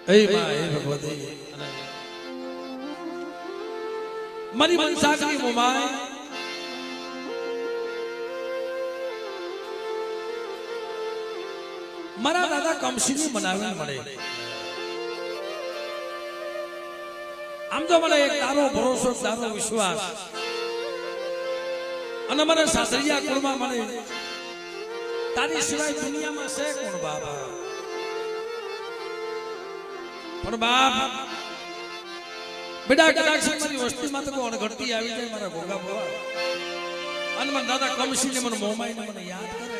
એ માં હે ભગવતી મારી મન સાગરી મોમાય મારા દાદા કમસીની મનાવી મળે આમ તો મને એક તારો ભરોસો તારો વિશ્વાસ અને મને સાસરિયા કુળમાં મને તારી સિવાય દુનિયામાં છે કોણ બાબા પણ બાપ બેટા કદાચ મારી વસ્તીમાં તો કોણ ઘડતી આવી જાય મારા ભોગા ભવા અને મને દાદા કમસીને મને મોમાઈને મને યાદ કરે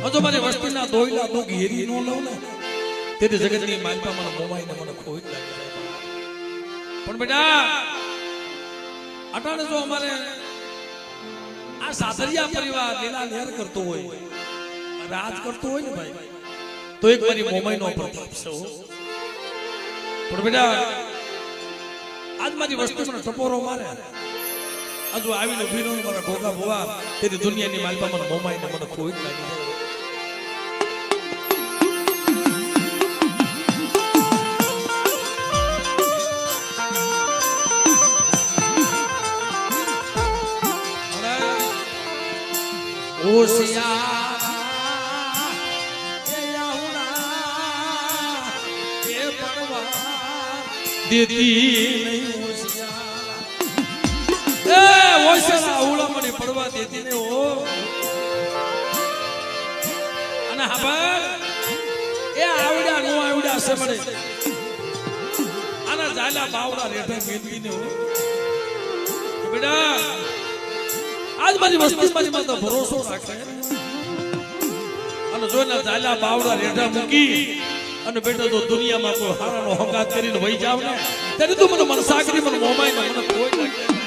હજુ મારી વસ્તીના દોયલા તો ઘેરી ન લઉં ને તેથી જગતની માલપા મને મોમાઈને મને ખોઈ લાગી જાય પણ બેટા અટાણે જો અમારે આ સાસરિયા પરિવાર લીલા લહેર કરતો હોય રાજ કરતો હોય ને ભાઈ તો એક મારી મોમાઈનો પ્રતાપ છે પણ બેટા આજ મારી વસ્તુ મને ટપોરો મારે હજુ આવીને ભીનો મારા ઘોઘા ભોવા તેથી દુનિયાની માલપા મને મોમાઈને મને કોઈ જ લાગી જાય દેતી નહીં ઓશિયારા ઉલા મને પડવા દેતી ને ઓ અને ખબર એ આવડા નો આવડા છે મને આના જાલા બાવડા રેઠા મેંદી ને ઓ બેટા આજ મારી વસ્તી મારી માથે ભરોસો રાખે અને જોના જાલા બાવડા રેઠા મૂકી અને બેટો તો દુનિયામાં કોઈ હારાનો હંગાત કરીને વહી જાવ ને ત્યારે તું મને મનસાગરી મને મોમાઈને મને કોઈ લાગે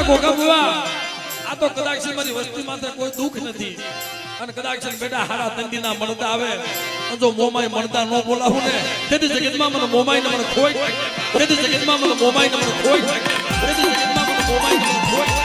ઘોઘા બુઆ આ તો કદાચ મારી વસ્તી માથે કોઈ દુઃખ નથી અને કદાચ બેટા હારા તંદીના મળતા આવે જો મોમાઈ મળતા ન બોલાવું ને તેથી જગતમાં મને મોમાઈને મને ખોઈ તેથી જગતમાં મને મોમાઈને મને ખોઈ તેથી જગતમાં મને મોમાઈને મને ખોઈ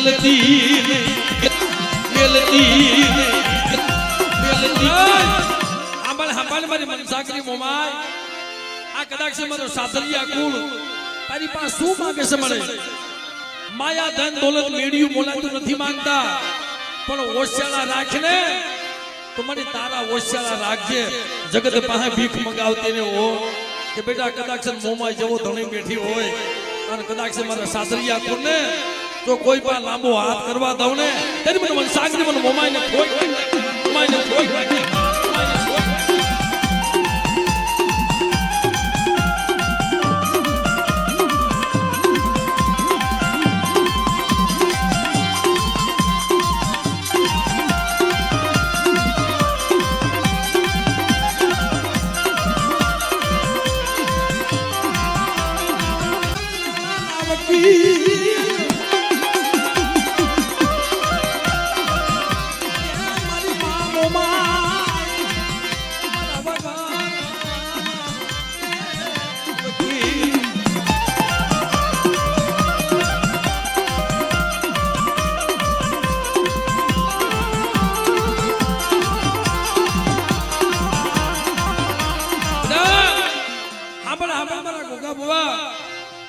મેલતી મેલતી મેલતી હાંભળ મારી મનસાકરી મોમાય આ કદાચ મારો સાસરિયા કુળ તારી પાસે શું માંગે છે મને માયા ધન દોલત મેળ્યું મોલાતું નથી માંગતા પણ ઓશિયાળા રાખને તો મને તારા ઓશિયાળા રાખજે જગત પાસે ભીખ મંગાવતી ને હો કે બેટા કદાચ મોમાય જેવો ધણી બેઠી હોય અને કદાચ મારા સાસરિયા કુળ ને તો કોઈ પણ લાંબો હાથ કરવા દઉં ને તેની મને મનસાકરી મને મોમાય ને ખોઈ મોમાય ને ખોઈ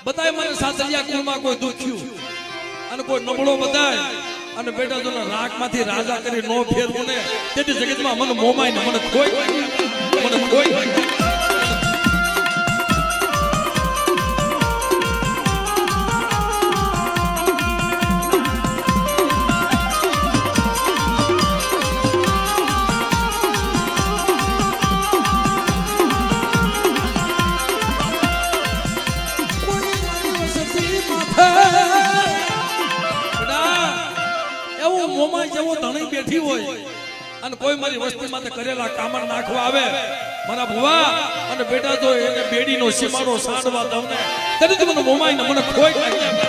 બધાય મને સાસરિયા કુળમાં કોઈ દુખ્યું અને કોઈ નબળો બધાય અને બેટા જો રાખમાંથી રાજા કરી નો ફેરવું ને તેથી જગતમાં મને મોમાય ને મને ખોઈ મોમાય જેવો ધણી બેઠી હોય અને કોઈ મારી વસ્તીમાં કરેલા કામર નાખવા આવે મારા ભુવા અને બેટા જો એને બેડીનો સીમાડો સાંડવા દઉં ને ત્યારે મને મોમાય ને મને ખોઈ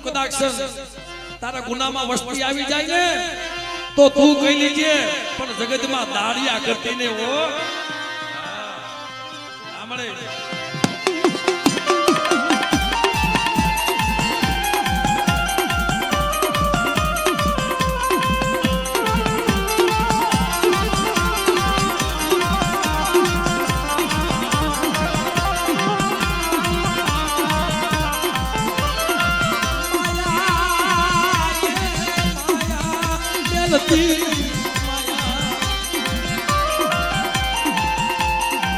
કદાચ તારા ગુનામાં વસ્તી આવી જાય ને તો તું કહી લેજે પણ જગતમાં દાડિયા કરતી ને હો આમળે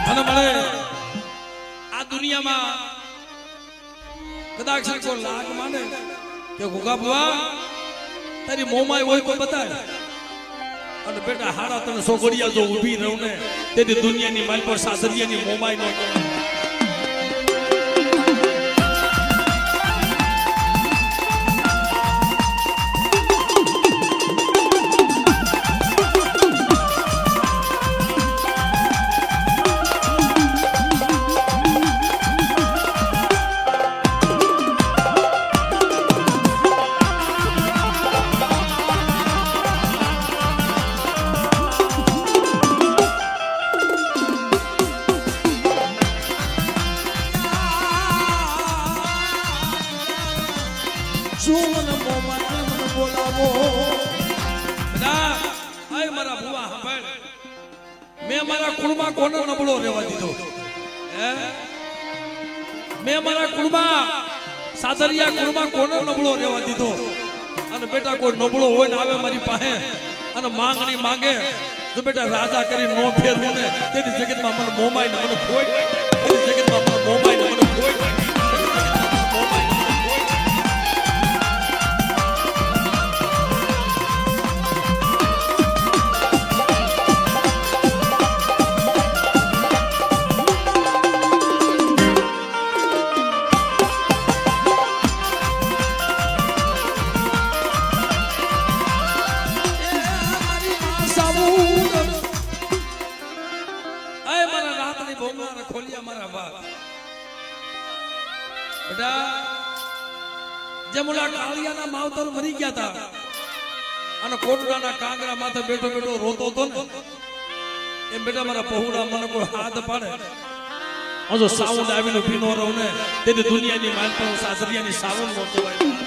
અને મળે આ દુનિયામાં કદાચ કોઈ લાગ માને કે ગોગા બુઆ તારી મોમાય હોય કોઈ બતાય અને બેટા હાડા તને સોગડિયા જો ઊભી રહું ને તેથી દુનિયાની માલ પર સાસરિયાની મોમાય નો મેં મારા કુળમાં કોનો નબળો રહેવા દીધો મેં મારા કુળમાં સાસરિયા કુળમાં કોનો નબળો રહેવા દીધો અને બેટા કોઈ નબળો હોય ને આવે મારી પાસે અને માંગણી માંગે તો બેટા રાજા કરી નો ફેરવું ને તેની જગતમાં મને મોમાય ને મને ખોઈ તેની જગતમાં મને મોમાય ને મને ખોઈ બેટા જેમ ઓલા કાળિયાના માવતર મરી ગયા હતા અને કોટડાના કાંગરા માથે બેઠો બેઠો રોતો હતો ને એમ બેટા મારા પહોળા મને કોઈ હાથ પાડે હજો સાઉન્ડ આવીને પીનો રહું ને તેથી દુનિયાની માનતા હું સાસરિયાની સાવન નહોતો આવ્યો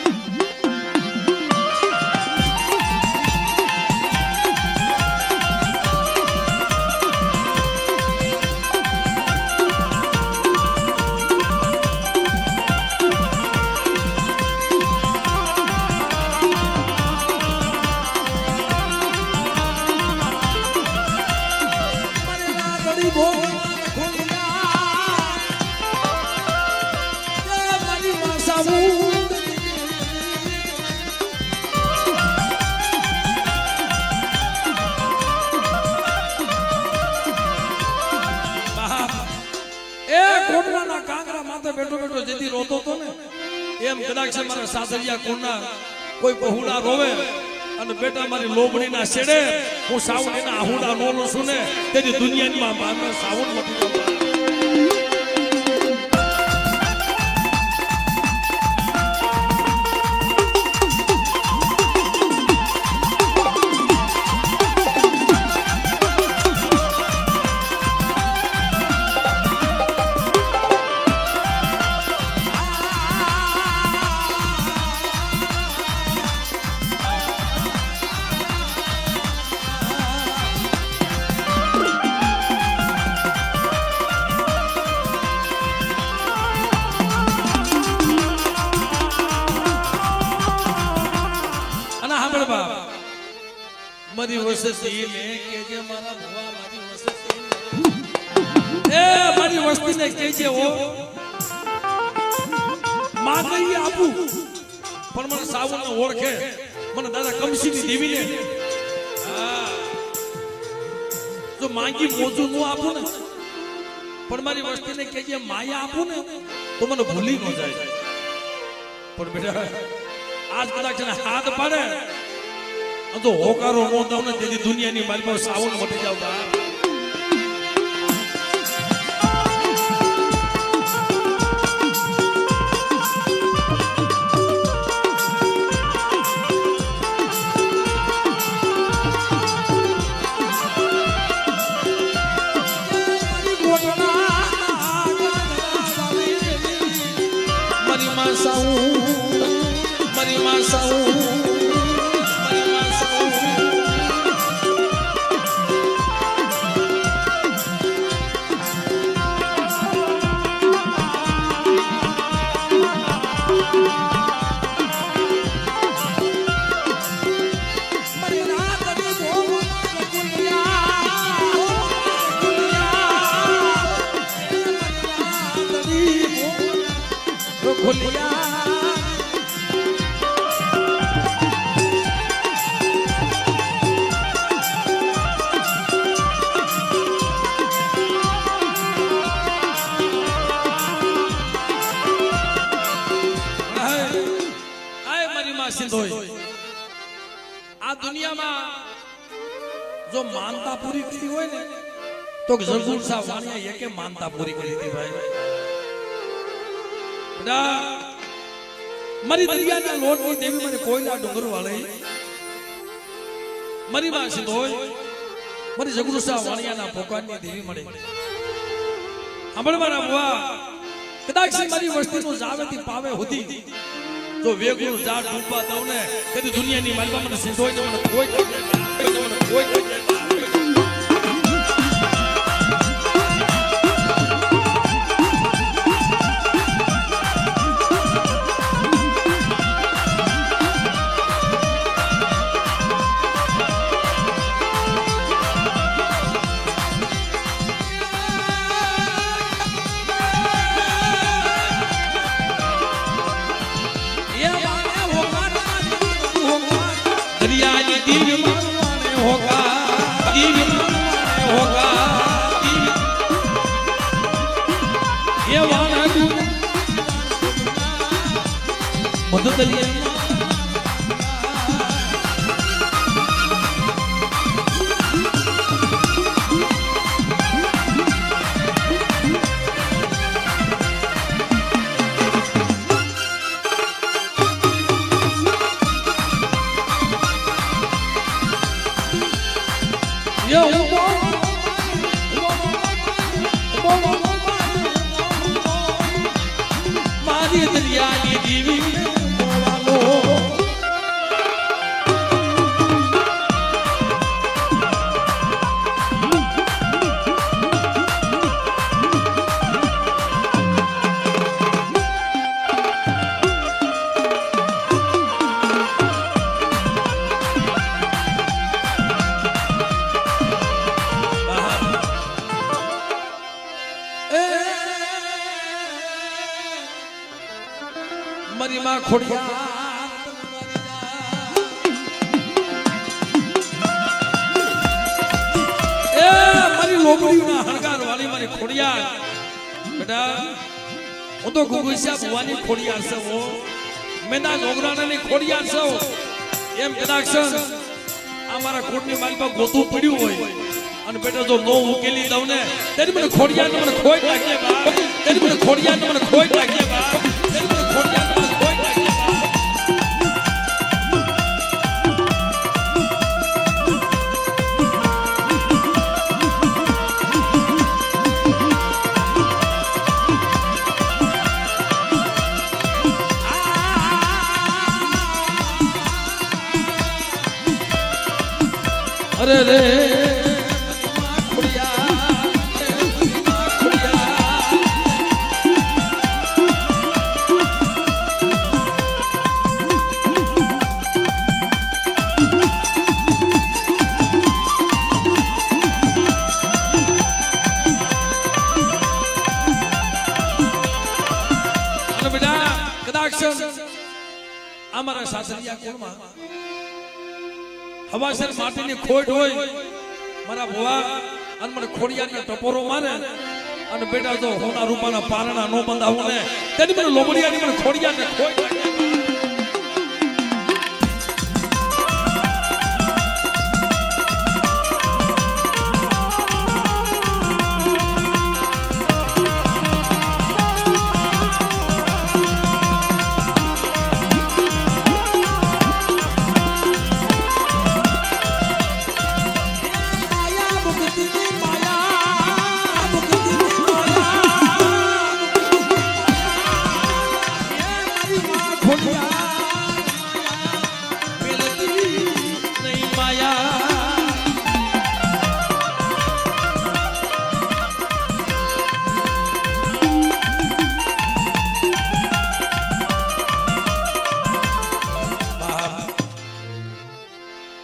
બેઠો બેઠો જેથી રોતો હતો ને એમ કદાચ મારા સાસરિયા કુળના કોઈ બહુડા રોવે અને બેટા મારી લોબડીના છેડે હું સાવન એના આહુડા નોલો છું ને તેથી દુનિયાની માં સાવન મટી જતો મારી વસતી ને કેજે મારા ભવા મારી વસતી એ મારી વસ્તીને કેજે ઓ માગઈ આપું પણ મને સાવન ને ઓળખે મને દાદા કમસીની દેવીને હા જો માંગી મોજું નું આપું ને પણ મારી વસ્તીને કેજે માયા આપું ને તો મને ભૂલી ન જાય પણ બેટા આજ કદાચ હાથ પાડે તો હોકારો નો દઉં ને તેથી દુનિયાની મારી પાસે સાવન મટી જાવ મારી માં સાઉ આ દુનિયામાં જો માનતા પૂરી કરી હોય ને તો જરદુલ સાહેબ વાણિયા એકે માનતા પૂરી કરી હતી ભાઈ મારી દરિયાના લોટની દેવી મને કોઈના ડુંગર વાળી મારી માં સિદ્ધ હોય મારી જગુરુ સાહેબ વાણિયાના પોકારની દેવી મળે સાંભળ મારા બુઆ કદાચ મારી વસ્તીનું જાવેથી પાવે હોતી તો વેગું ઝાડ ડૂબવા દઉં ને કદી દુનિયાની માલમાં મને સિદ્ધ હોય તો મને કોઈ દરિયાની દીવી મોવાનો મારી માં ખોડિયા એ મારી લોબડીના હણગાર વાળી મારી ખોડિયા બેટા હું તો ગુગુસિયા ભુવાની ખોડિયાર છું હો મેના જોગરાણાની ખોડિયાર છું એમ કદાચ આ મારા કોટની મારી પર ગોતું પડ્યું હોય અને બેટા જો નો ઉકેલી દઉં ને તેની મને ખોડિયાને મને ખોઈ નાખીએ બા તેની મને ખોડિયાને મને ખોઈ નાખીએ બા તેની મને ખોડિયાને મને ખોઈ નાખીએ બા અરે રે અમારા સાસરિયા કુળમાં હવાસર માટીની ખોટ હોય મારા ભવા અને મને ખોડિયાની ટપોરો મારે અને બેટા જો હોના રૂપાના પારણા નો બંધાવું ને તેની મને લોબડિયાની મને ખોડિયાને ખોટ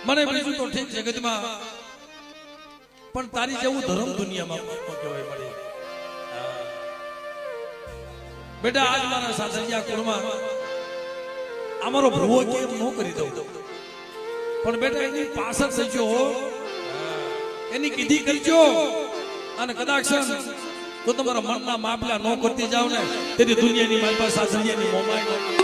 મને બીજું તો ઠીક જગતમાં પણ તારી જેવું ધર્મ દુનિયામાં કહેવાય મળી બેટા આજ મારા સાસરિયા કુળમાં અમારો ભ્રુવો કેમ ન કરી દઉં પણ બેટા એની પાછળ થઈજો એની કીધી કરજો અને કદાચ તો તમારા મનના માપલા ન કરતી જાવ ને તેથી દુનિયાની મારી પાસે સાસરિયાની મોમાઈ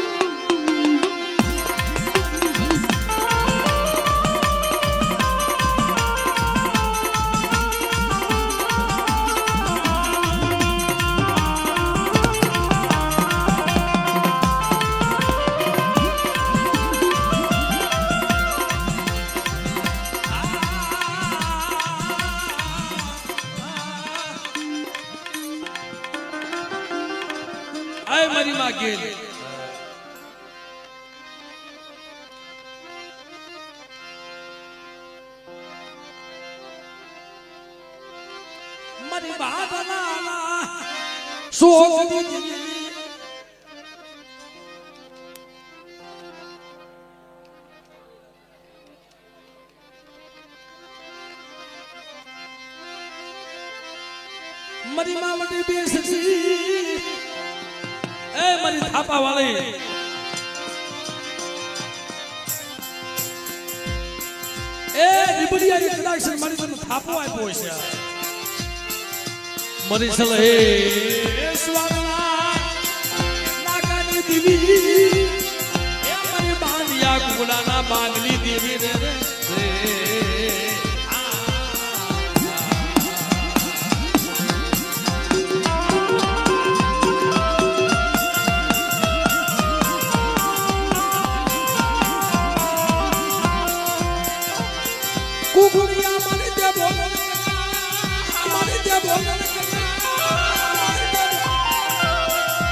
મારી માં ગેલ મારી બાદલા શોક મારી માં વટી બેસી એ મારી થાપા વાળી એ રીબડિયાની કલાક્ષર મારી તને થાપો આપ્યો છે મારી સલ હે સ્વાગલા નાગાની દેવી એ મારી બાંધિયા કુડાના બાંગલી દેવી રે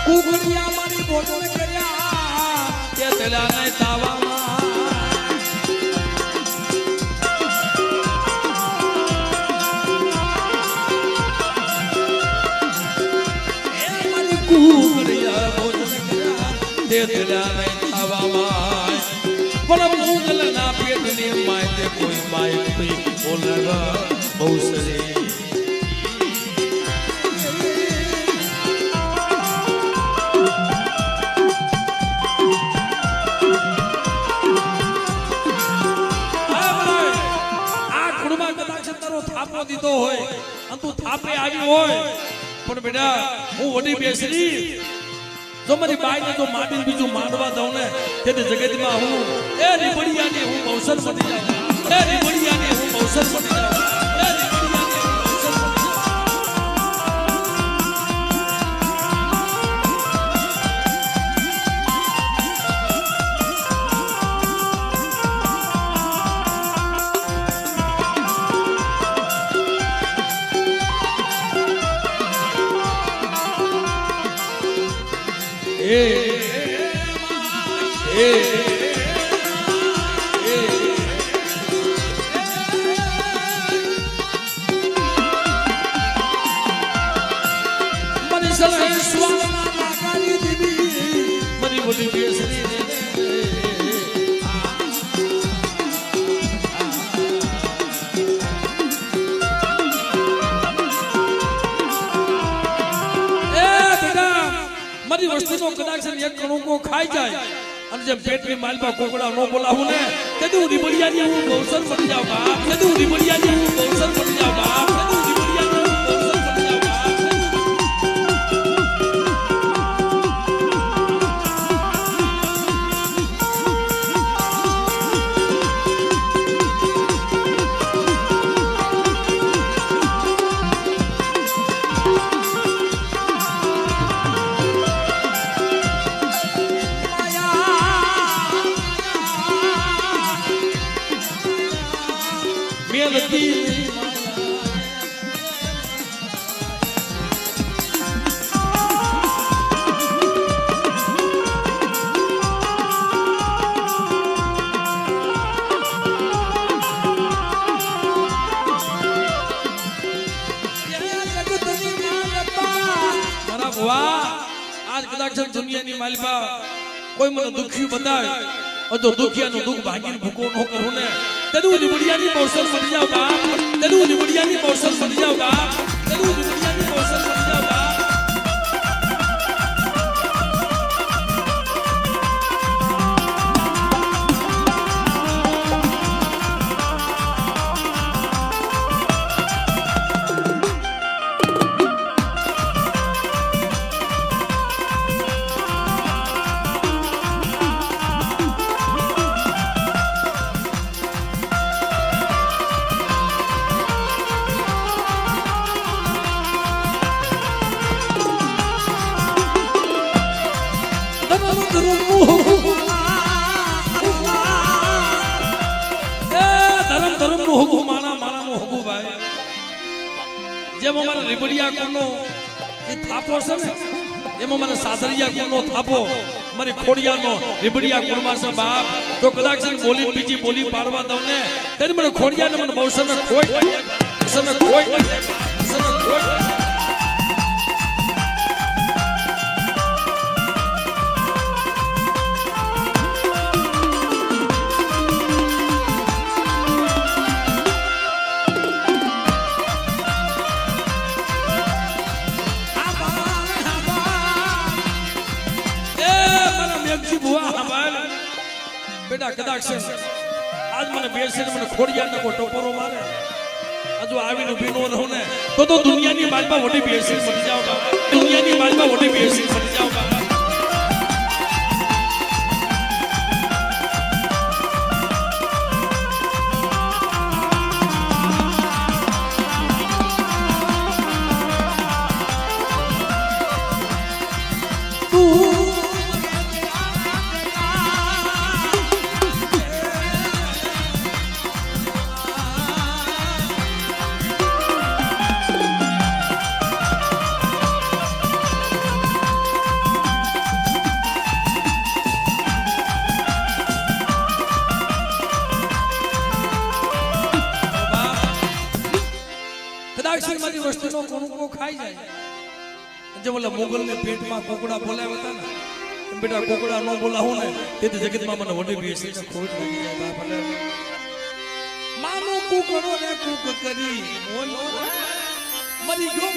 कुगुड़िया मारी ભોજન કર્યા તે તેલાને તાવામાં એ મારી કુકડિયા ભોજન કર્યા તે તેલાને તાવામાં પણ મુગલ ના પેટની માય તે કોઈ માય પી બોલવા બહુ સરે દીધો હોય અને તું થાપે આવી હોય પણ બેટા હું વડી બેસરી જો મારી બાઈને જો માટી બીજું માંડવા દઉં ને તેથી જગતમાં હું એ રીબડિયાની હું અવસર બની જાઉં એ રીબડિયાની હું અવસર બની જાઉં એ રીબડિયાની હું અવસર બની વસ્તુનો કદાચ એક કણુકો ખાઈ જાય અને જેમ પેટની માલમાં કોકડા નો બોલાવું ને તેથી હું રીબડિયાની હું બહુસર પડી જાઉં બાપ તેથી હું રીબડિયાની હું બહુસર પડી જાઉં બાપ તેથી હું રીબડિયાની હું બહુસર પડી જાઉં બાપ દુનિયાની માલિકા કોઈ મને દુખ્યું બતાવે તો દુખિયાનું દુઃખ ભાગીને ભૂકો ન કરું ને તેનું લીબડિયાની બહુસર બની જાવ બાપ તેનું લીબડિયાની બહુસર બની જાવ બાપ તેનું લીબડિયાની બહુસર બની જાવ બાપ જેમાં મારા રીબડિયા કોનો એ થાપો છે ને એમાં મારા સાસરિયા કોનો થાપો મારી ખોડિયાનો રીબડિયા કુરમા છે બાપ તો કદાચ બોલી બીજી બોલી પાડવા દઉં ને ત્યારે મને ખોડિયાને મને બહુ સમય ખોઈ બેટા કદાચ આજ મને બેસીને મને ખોડિયાને કોઈ ટોપરો મારે હજુ આવીને ભીનો રહું ને તો દુનિયાની માલમાં વડી બેસી પડી જાવ દુનિયાની માલમાં વડી બેસી પડી જાવ નો કણકો ખાઈ જાય જે બોલે મોગલ ને પેટમાં કોકડા બોલાવ્યા હતા ને એમ બેટા કોકડા નો બોલાવો ને તેથી જગતમાં મને વડી બેસીને ખોટ લાગી જાય બાપ ભલે માનો કુકડો ને કુક કરી બોલો મરી ગયો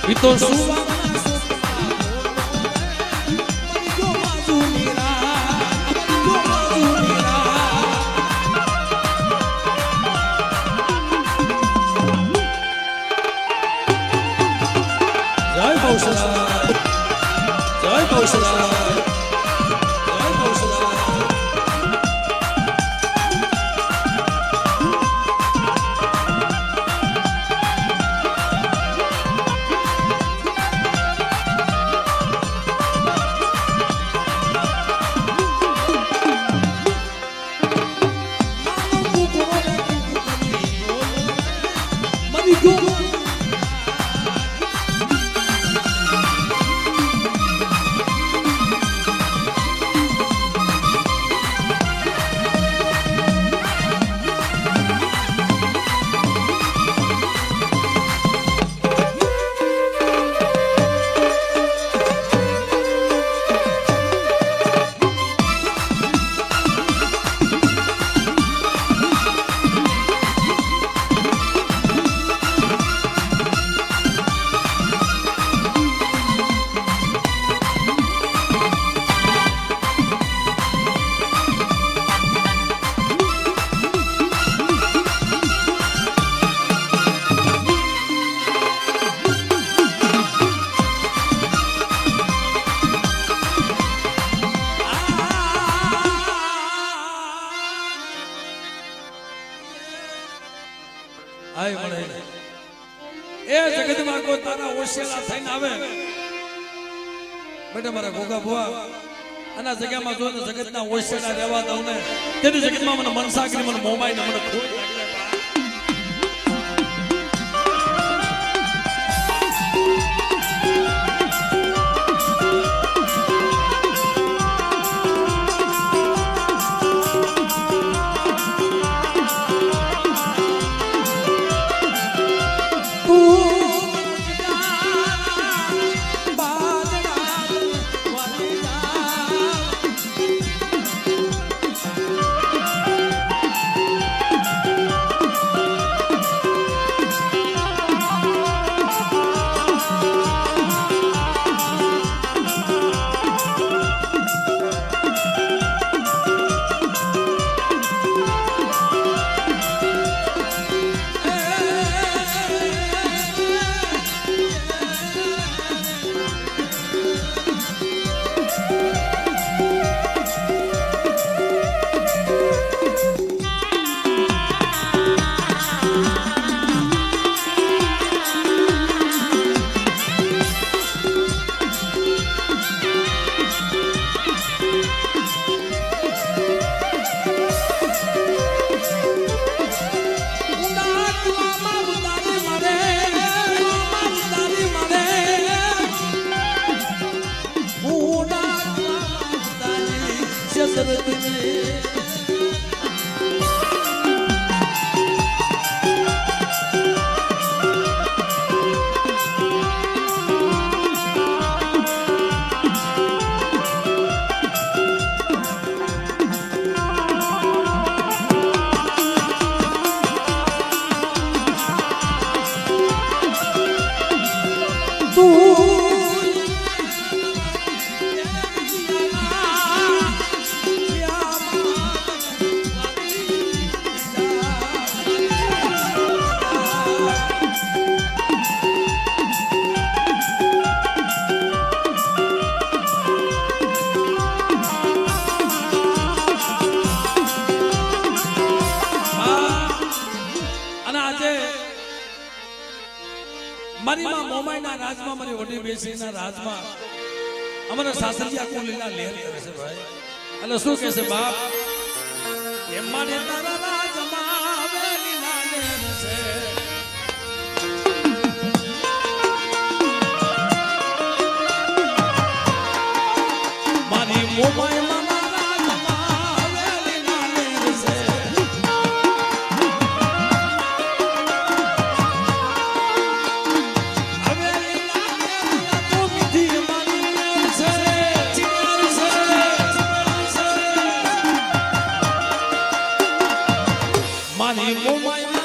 ઈ તો સુવા જય કૌશલા એ જગતમાં કોઈ તારા ઓશિયાલા થઈને આવે બેટા મારા ગોગા ભુવા આના જગ્યામાં જો ને જગતના ઓશિયાલા રહેવા દઉં ને તેની જગતમાં મને મનસાગરી મને મોમાઈ ને મને ખોટ લાગી જાય મારી માં મોમાઈના રાજમાં મારી વડી બેસીના રાજમાં અમારા સાસરિયા કુલીના લેર કરે છે ભાઈ એટલે શું કહે છે બાપ એમ માને તારા રાજમાં આવેલી ના લેર છે મારી મોમાઈ મારા મારી મોમાઈ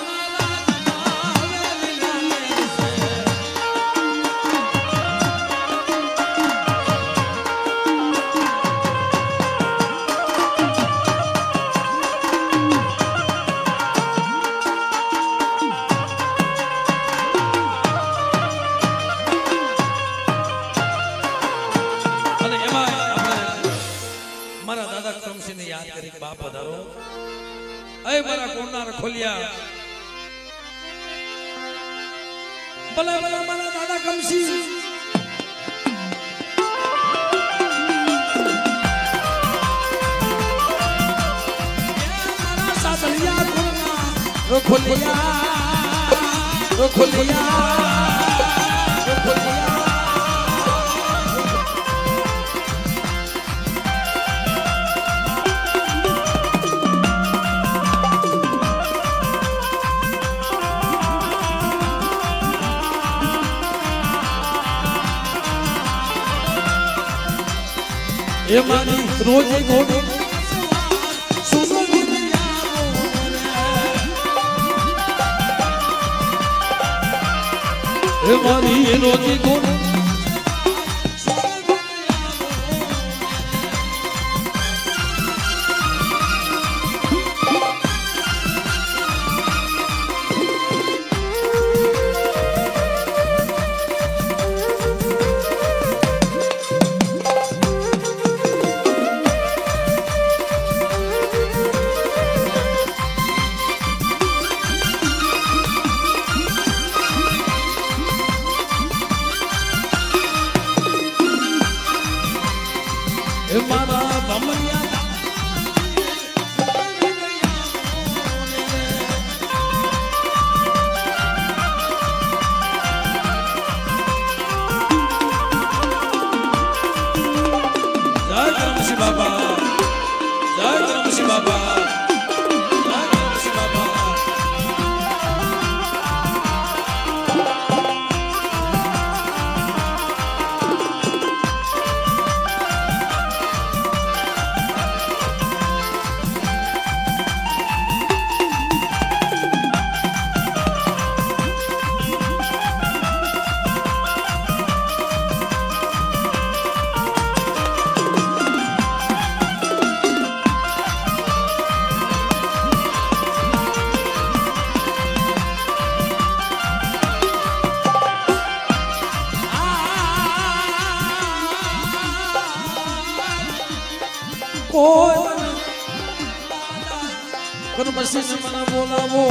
યાદ કરી બાપ પધારો એ મારા કોનાર ખોલ્યા ભલે ભલે મારા દાદા કમસી મારા સાસલિયા કોના ખોલ્યા એ મારી રોજે ગોડો એ મારી રોજે ગોડો મારા ભમરિયા જય કરમશી બાબા જય કરમશી બાબા જય કરમશી બાબા કરમશી મને બોલાવો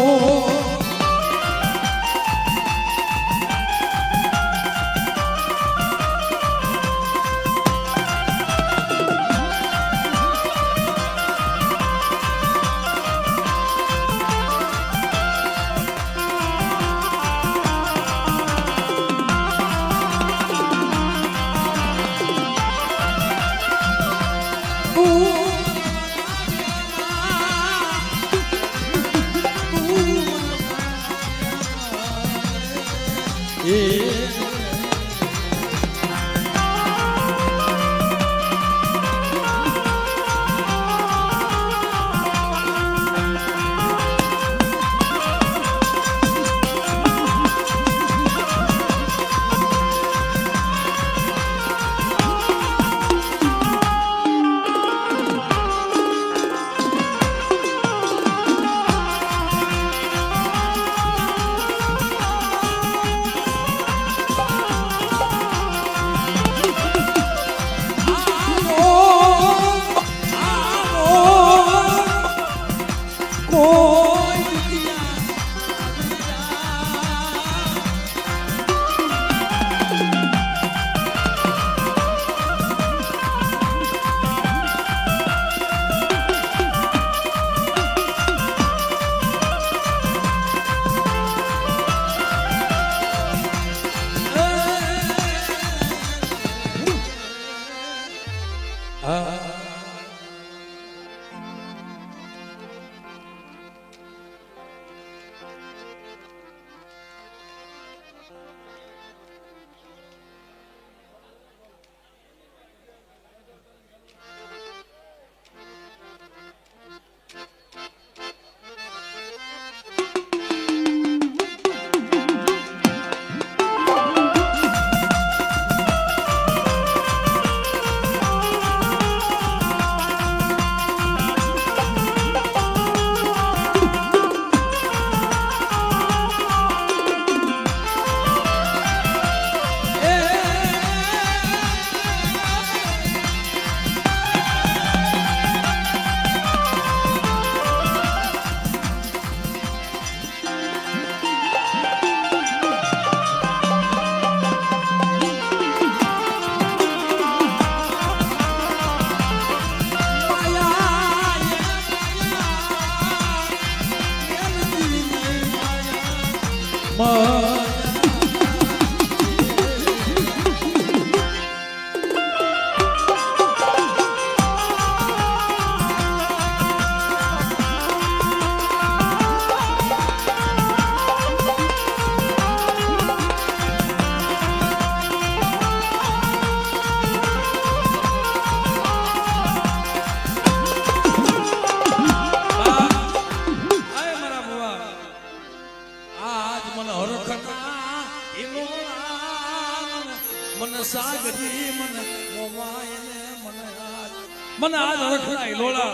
મને આજ રખડાય લોલા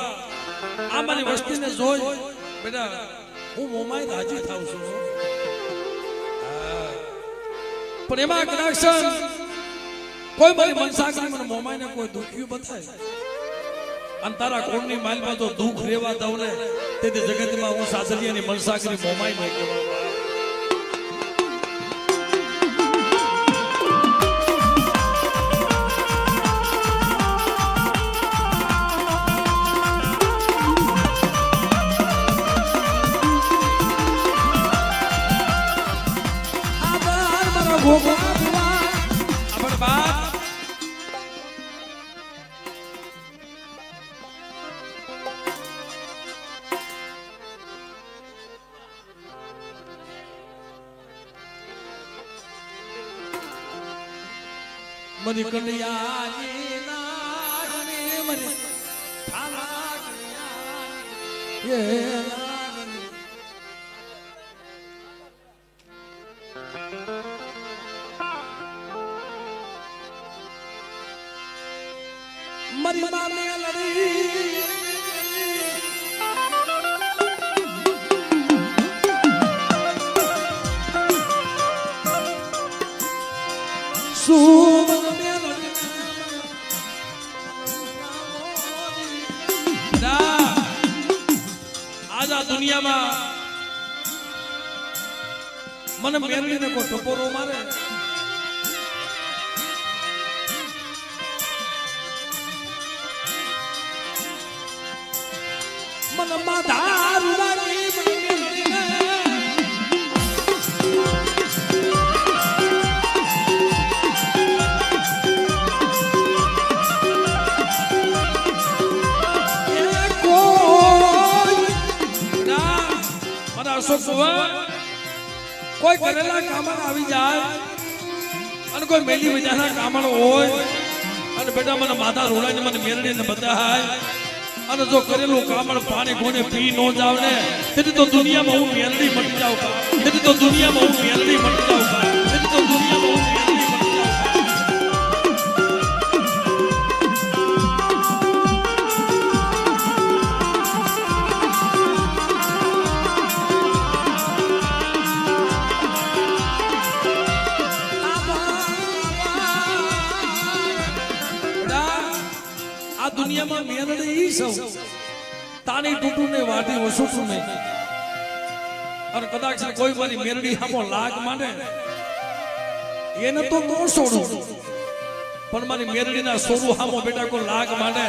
આ મારી વસ્તીને જોઈ બેટા હું મોમાઈ રાજી થાઉં છું પણ એમાં કદાચ કોઈ મારી મનસાગરી મને મોમાઈને કોઈ દુખ્યું બતાય અને તારા કોણની માલમાં તો દુઃખ રેવા દઉં ને તેથી જગતમાં હું સાસલિયાની મનસાગરી મોમાઈ નહીં કહેવાય મરી કન્યાની નાગણી મરી થાલા કન્યાની એ નાગણી મરી માને લડી સુમન દુનિયામાં મને મેરડીને કોઈ ટપોરો મારે મને માધારું લાગી મને મેરડીને કોઈ કરેલા કામણ આવી જાય અને કોઈ મેલી વિજાના કામણ હોય અને બેટા મને માથા રોડાઈને મને મેરડીને બતાય અને જો કરેલું કામણ પાણી કોને પી નો જાવ ને તેથી તો દુનિયામાં હું મેરડી મટી જાઉં તેથી તો દુનિયામાં હું મેરડી મટી જાઉં તેથી તો દુનિયામાં હું મેરડી મટી દુનિયામાં મેરડી ઈ સૌ તાની ટૂટુને વાટી વસુટું નહીં અને કદાચ કોઈ મારી મેરડી હામો લાગ માંડે એને તો નો છોડું પણ મારી મેરડીના સોરું હામો બેટા કોઈ લાગ માંડે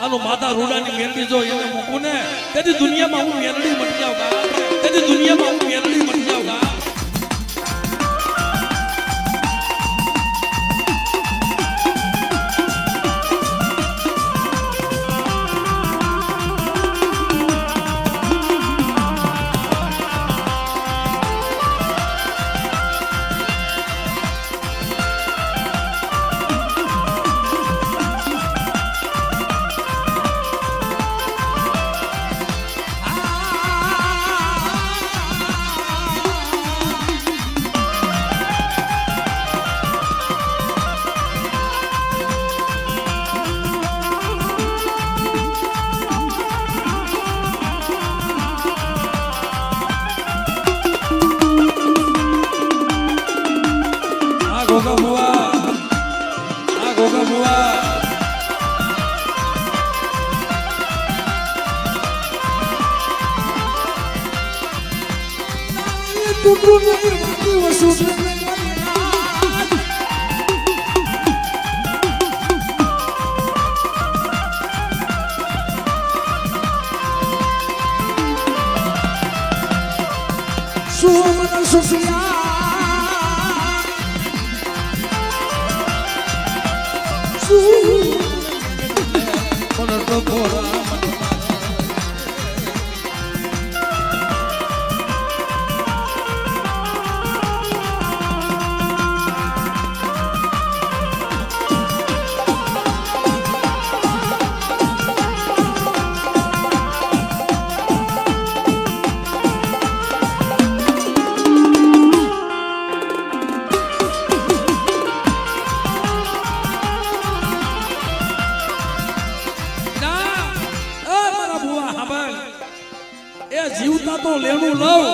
આનો માતા રૂડાની મેરડી જો એને મૂકું ને તેથી દુનિયામાં હું મેરડી મટી જાઉં તેથી દુનિયામાં હું મેરડી મટી જાઉં સુમન સુસિયા સુમન ટકોરા જીવતા તો લેણું લઉં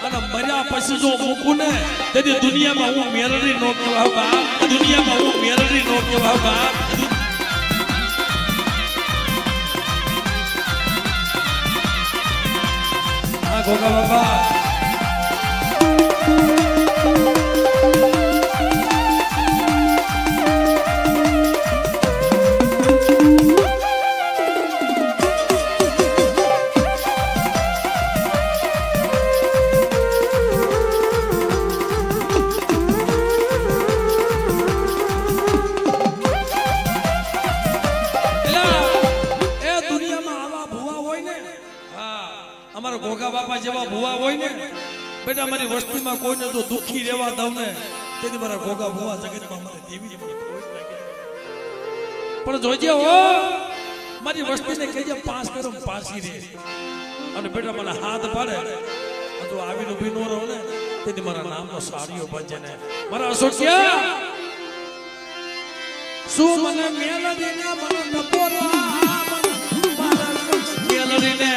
અને મર્યા પછી જો મૂકું ને તેથી દુનિયામાં હું મેરડી નો કહેવાવ બાપ દુનિયામાં હું મેરડી નો કહેવાવ બાપ હા ગોગા બાપા અમારા ગોગા બાપા જેવા ભુવા હોય ને બેટા મારી વસ્તીમાં કોઈને જો દુખી રહેવા દઉં ને તેથી મારા ગોગા ભુવા જગતમાં મને દેવી પણ જોજે હો મારી વસ્તીને કહેજે 5 કરમ પાસી રે અને બેટા મને હાથ પાડે તો આવીને ઊભી નો રહો ને તેથી મારા નામનો સાડીઓ બચે ને મારા અશોકિયા શું મને મેલડીને મને ટપોરા મારા મેલડીને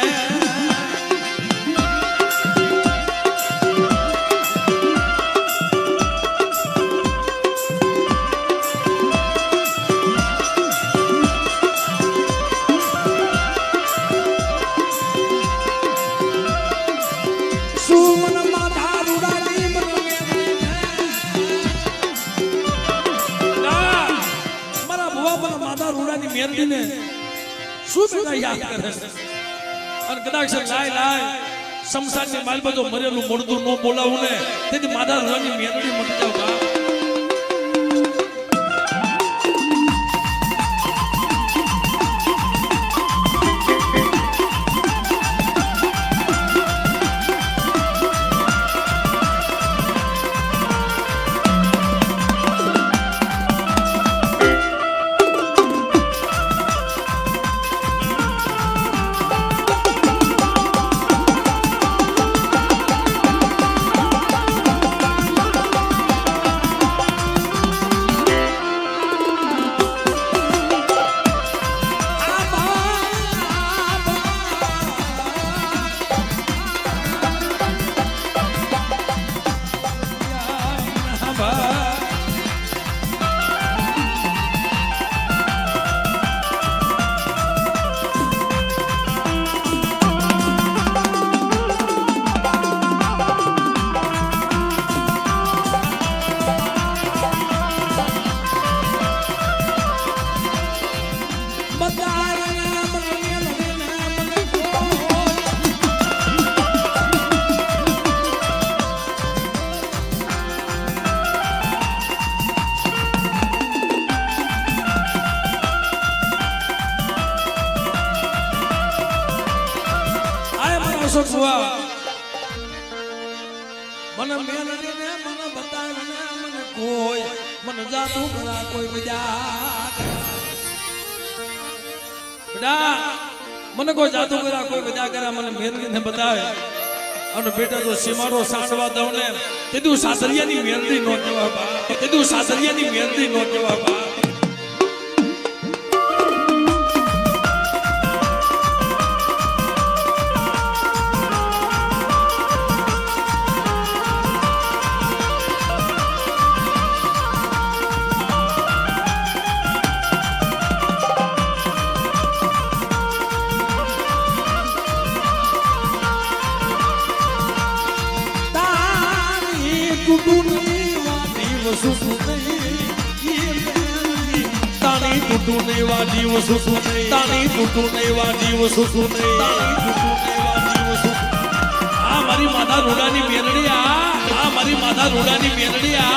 મેરડીને શું બેટા યાદ કરે છે અને કદાચ લાય શમશાનની માલ બધો મરેલું મળતું ન બોલાવું ને તેથી માધા રૂડાની મેરડી મટી જાવ કા મને મેલડીને મને બતાવીને મને કોઈ મને જાદુ કરા કોઈ મજા બેટા મને કોઈ જાદુ કરા કોઈ મજા કરા મને મેલડીને બતાવે અને બેટા જો સીમારો સાંડવા દઉં ને તેદું સાસરિયાની મેલડી નો કહેવા બાપ તેદું સાસરિયાની મેલડી નો કહેવા બાપ ટૂટુને વાડી વસુ સુને તાણી ટૂટુને વાડી વસુ સુને તાણી ટૂટુને વાડી વસુ આ મારી મારી માધા રોડાની મેલડી આ મારી માધા રોડાની મેલડી આ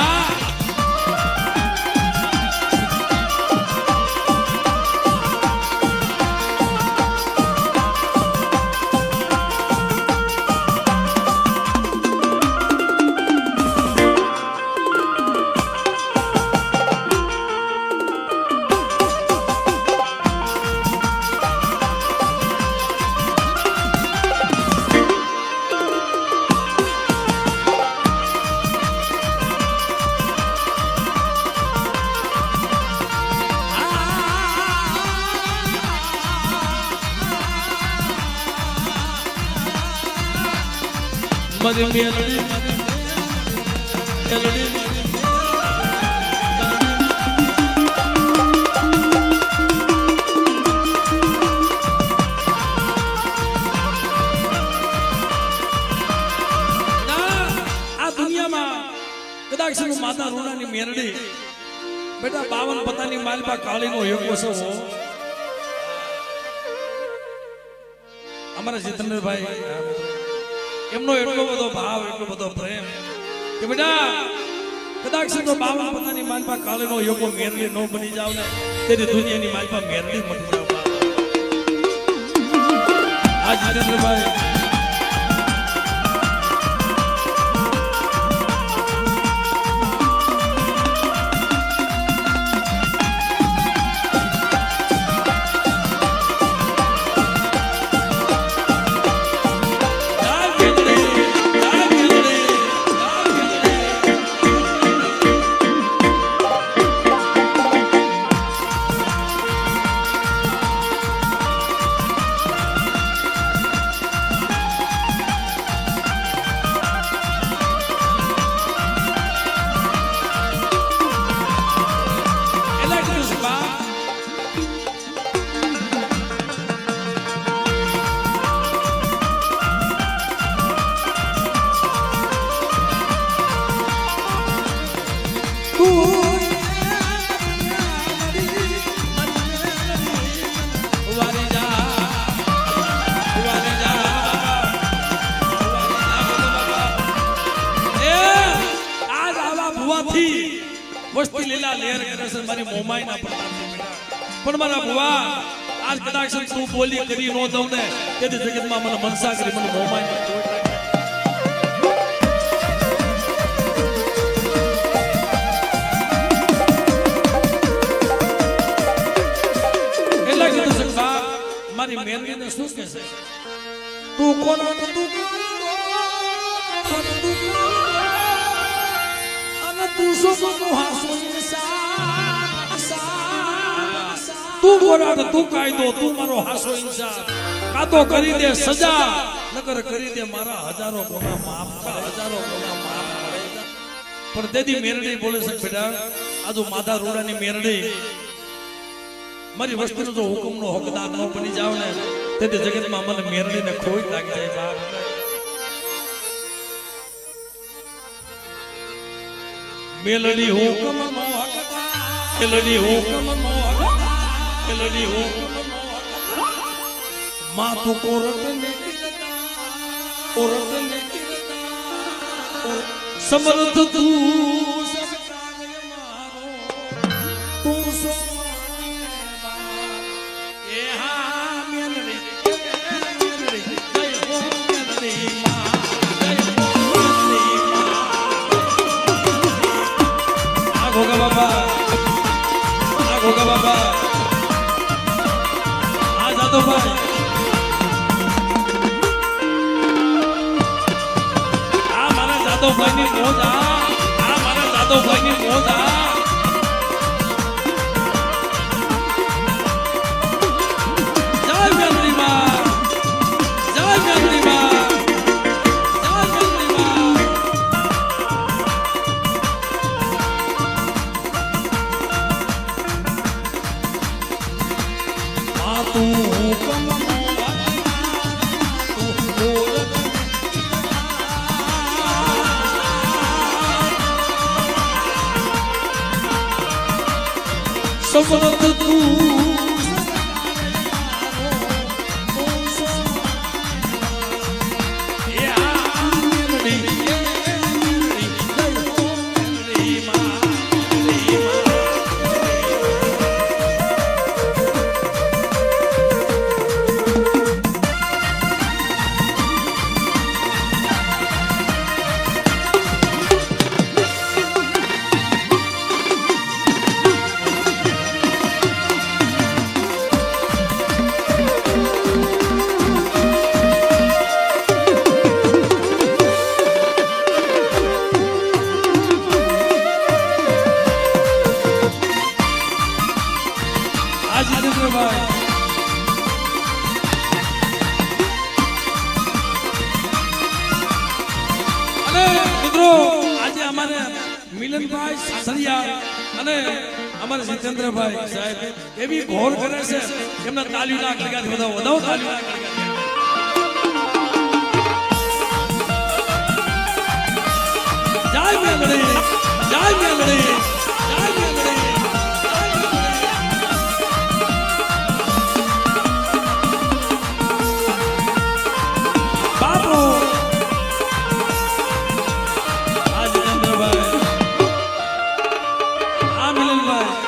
મારી મેલડી મેલડી આ દુનિયામાં કદાચ માતા રોણાની મેરડી બેટા 52 પતાની માલપા કાળીનો એક વસો અમારા જીતેન્દ્રભાઈ એમનો એટલો બધો ભાવ એટલો બધો પ્રેમ કે બેટા કદાચ 52 પતાની માલપા કાળીનો યોગો મેરડી નો બની જાવ ને તેની દુનિયાની માલપા મેરડી મટી જાવ આ જીતેન્દ્રભાઈ વસ્તી લીલા લેર કરે છે મારી મોમાઈ ના પણ મારા ભુવા આજ કદાચ તું બોલી કરી નો દઉં ને તેથી જગતમાં મને મનસા કરી મને મોમાઈ ના એટલે કીધું છે બા મારી મેરડીને શું કહે છે તું કોનો તું તું સોનો હાસો તું બોરાડ તું કાયદો તું મારો હાસો ઇન્સાફ કાતો કરી દે સજા નકર કરી દે મારા હજારો ગુનાહ માફ હજારો ગુનાહ માફ પણ દેદી મેરડી બોલે છે બેટા આજુ માધા રોડાની મેરડી મારી વસ્તુનો જો હુકમનો હકદાર ન બની જાવ ને તેથી જગતમાં મને મેરડીને ખોઈ લાગી જાય બાપ મેલડી હુકમનો હકદાર મેલડી હુકમનો હકદાર મેલડી હુકમનો હકદાર માતું કોરટને કોરટને સમર્થ તું સરકાર મારો તું સો એ હા મેલડી મેલડી જય હો મેલડી માં गोगा बाबा आ जादव भाई आ मारा जादव भाई ની મોજ આ મારા જાદવ ભાઈ ની મોજ જય મેલડી માં જય મેલડી માં समर्थ तू અને મિત્રો આજે અમારે મિલનભાઈ સાસરિયા અને અમારે જીતેન્દ્રભાઈ સાહેબ એવી ઘોર કરે છે એમના તાલીઓ ના કડકાથી વધાવો તાલીઓ ના કડકાથી જય મેલડી જય મેલડી જય મેલડી બાપુ આ જીતેન્દ્રભાઈ આ મિલનભાઈ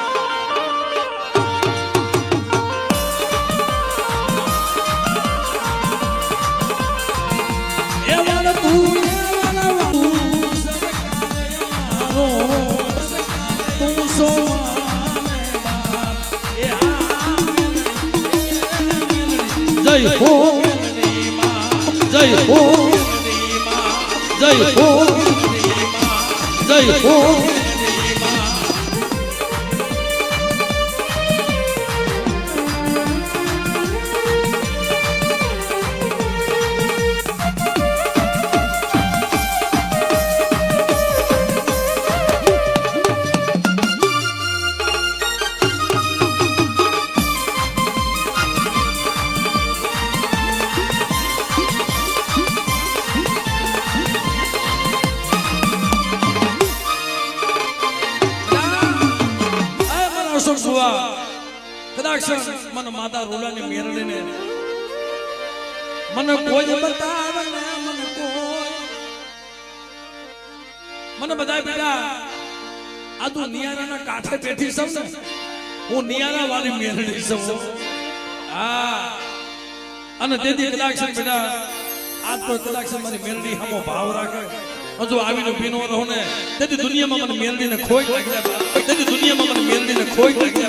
જય હો જય હો જય હો જય હો કદાચ મને માતા રૂલાની મેરડીને મને કોઈ બતાવે ને મને બધા બેટા આ તું નિયારાના કાંઠે બેઠી સૌ ને હું નિયારા વાળી મેરડી સૌ હા અને તેથી કદાચ બેટા આજ કોઈ કદાચ મારી મેરડી હમો ભાવ રાખે હજુ આવીને પીનો રહો ને તેથી દુનિયામાં મને મેરડીને ખોઈ લાગ્યા તેથી દુનિયામાં મને મેરડીને ખોઈ લાગ્યા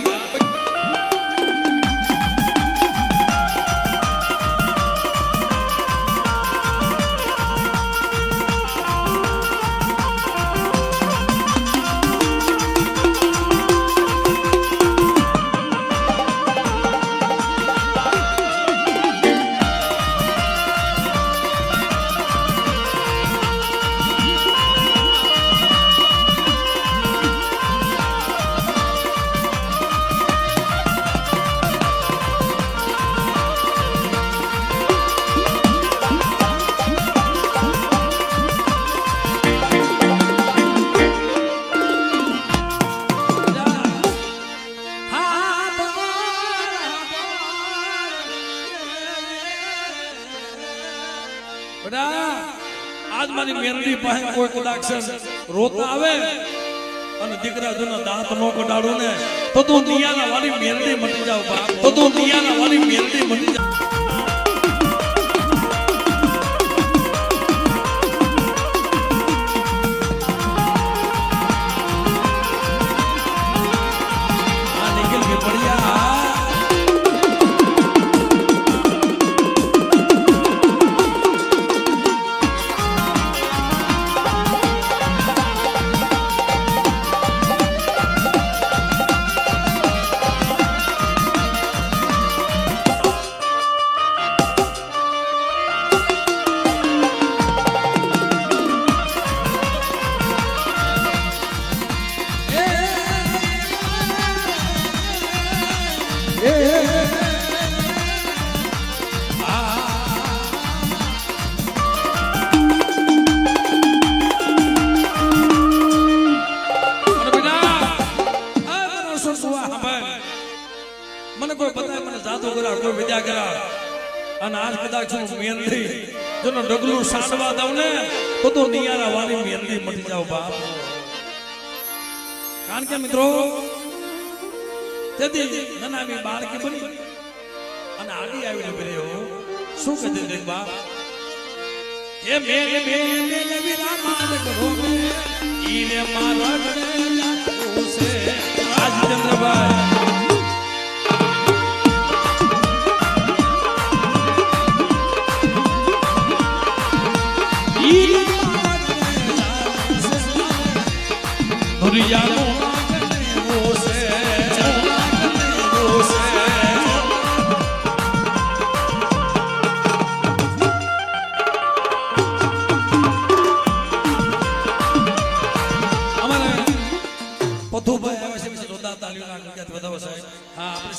આજ મારી મેરડી પાસે કોઈ કદાચ રોતા આવે અને દીકરા જોના દાંત નો કઢાડું ને તો તું નિયાના વાળી મેરડી મટી જાવ બાપ તો તું નિયાના વાળી મેરડી મટી જાવ આ નિકલ કે પડ્યા મને કોઈ બતાય મને જાદુ કરા કોઈ વિદ્યા કરા અને આજ કદાચ હું મેરડી જોનો ડગલું સાંડવા દઉં ને તો તો નિયારા વાળી મેરડી મટી જાવ બાપ કારણ કે મિત્રો તેથી નાની બાળકી બની અને આડી આવીને બેર્યો શું કહે છે બાપ એ મેરે મેરે વિરામાન કરો ઈને મારા ગણે લાગો છે આજ ચંદ્રભાઈ દુનિયાનો વો છે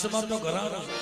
સમાજનો ઘરાણો છે.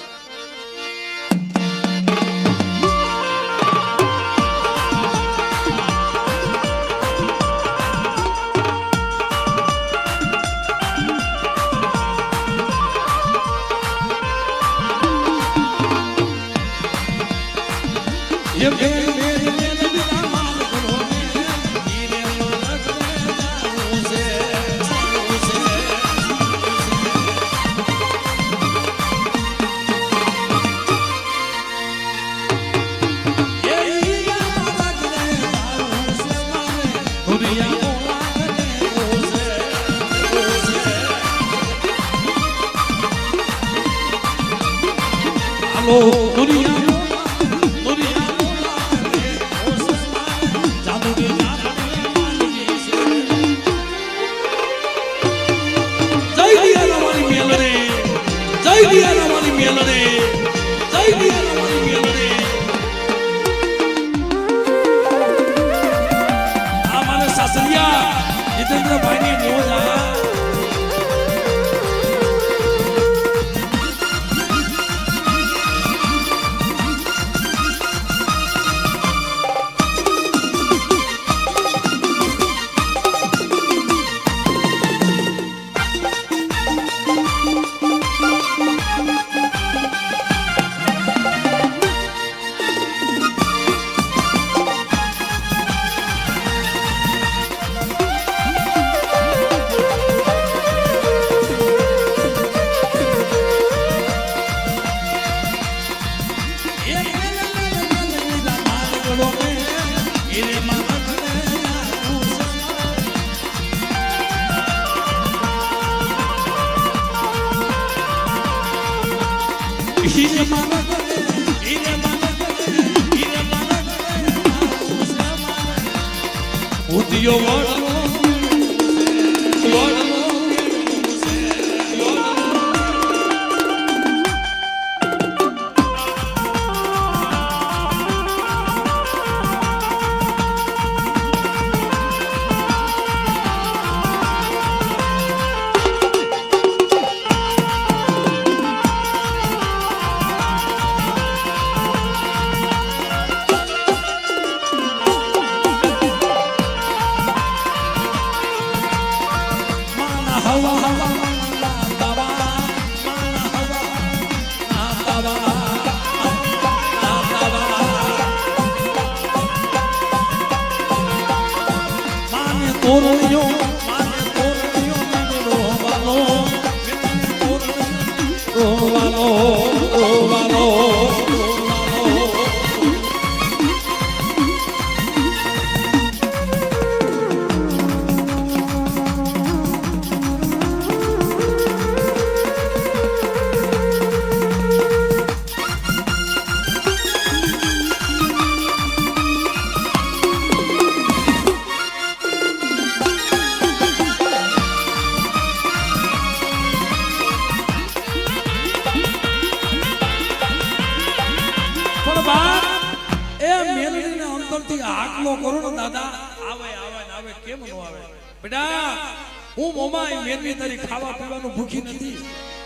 હું મોમાઈ મેરવી તારી ખાવા પીવાનું ભૂખી નથી,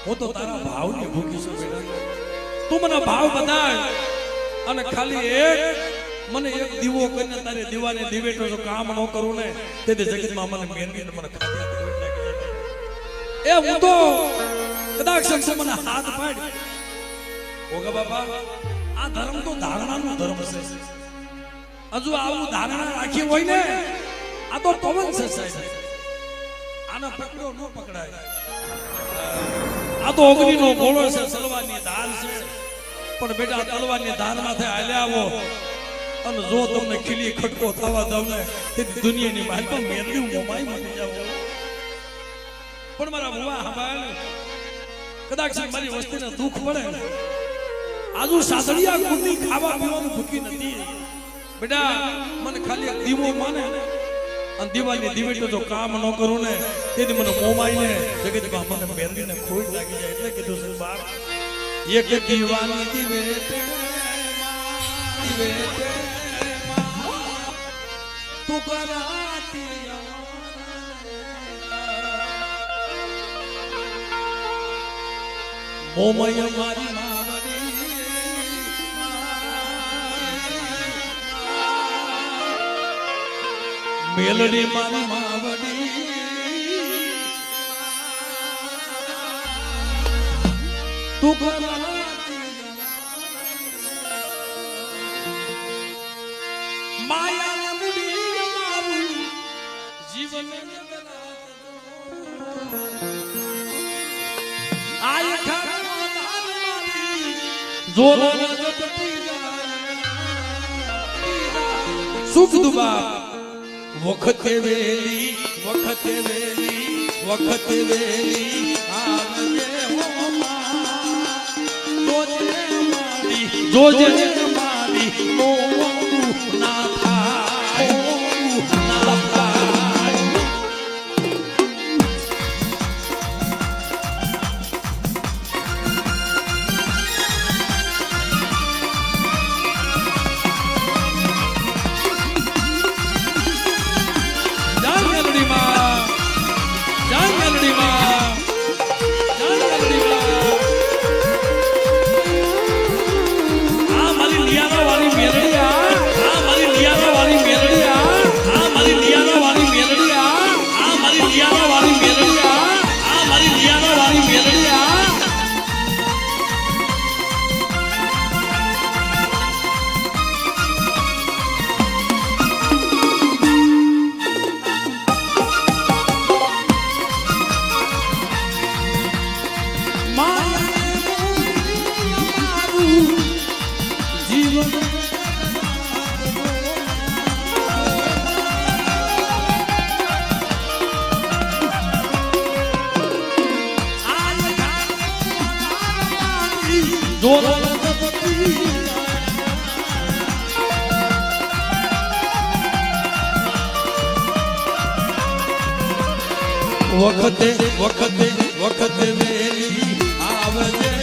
હું તો તારા ભાવની ભૂખી છું બેટા. તું મને ભાવ બતાય અને ખાલી મને એક દીવો કરીને તારે દીવાને દીવેટો જો કામ ન કરું ને તેથી જગતમાં મને મેરવીને મને ખાધી લાગી જાય. હું તો કદાચ સંસે મને હાથ પાડ ઓગા બાપા, આ ધર્મ તો ધારણાનો ધર્મ છે. હજુ આવું ધારણા રાખી હોય ને આ તો પવન છે સાહેબ, આના પકડો ન પકડાય. આ તો અગ્નિનો ગોળો છે, તલવારની ધાર છે. પણ બેટા તલવારની ધાર માથે હાલ્યા આવો અને જો તમને ખીલી ખટકો થવા દઉં ને તે દુનિયાની માલમાં મેરવી મોમાઈ મટી જાવ. પણ મારા ભુવા હંભાળ, કદાચ મારી વસ્તીને દુઃખ પડે ને આજુ સાસડિયા કુંડી ખાવા પીવાનું ભૂખી નથી બેટા. મને ખાલી એક દીવો માને અને દીવાની દીવેટો જો કામ ન કરું ને તેથી મને મોમાઈને જગતમાં મને મેરવીને ખોટ લાગી જાય. એટલે કીધું છે બાપ, એક દીવાની દીવેટે તું કરાતી મોમય મારી માવડી મેલડી મારી માવડી તું માયા મુડી મારું જીવન આય ખરા મારી જોર સુખ દુબા વખતે વેલી વખતે વેલી વખતે વેલી આવજે હો જોજે મારી મોં ના થાય ના થાય જય મેલડી માં જય મેલડી માં જય મેલડી માં વખતે વખતે વખતે વેલી આવજે